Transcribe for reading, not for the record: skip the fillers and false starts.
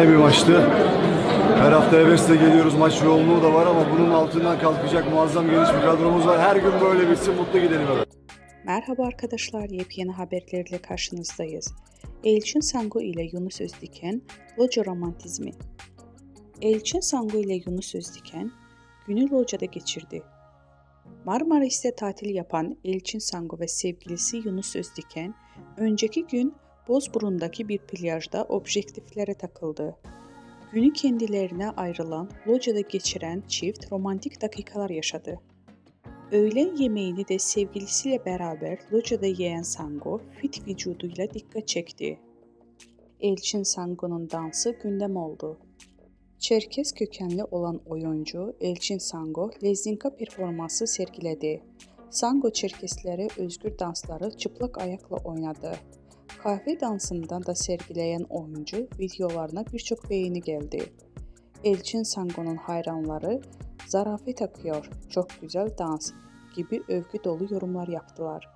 efsane bir maçtı. Her hafta hevesle geliyoruz. Maç yoğunluğu da var ama bunun altından kalkacak muazzam geniş bir kadromuz var. Her gün böyle bitsin, mutlu gidelim eve. Merhaba arkadaşlar, yepyeni haberlerle karşınızdayız. Elçin Sangu ile Yunus Özdiken, loca romantizmi. Elçin Sangu ile Yunus Özdiken, günü locada geçirdi. Marmaris'te tatil yapan Elçin Sangu ve sevgilisi Yunus Özdiken, önceki gün Bozburun'daki bir plajda objektiflere takıldı. Günü kendilerine ayrılan locada geçiren çift romantik dakikalar yaşadı. Öğlen yemeğini de sevgilisiyle beraber locada yiyen Sangu, fit vücuduyla dikkat çekti. Elçin Sangu'nun dansı gündem oldu. Çerkez kökenli olan oyuncu Elçin Sangu, lezinka performansı sergiledi. Sangu Çerkeslere özgür dansları çıplak ayakla oynadı. Kahve dansından da sergileyen oyuncu videolarına birçok beğeni geldi. Elçin Sangu'nun hayranları "zarafet akıyor, çok güzel dans" gibi övgü dolu yorumlar yaptılar.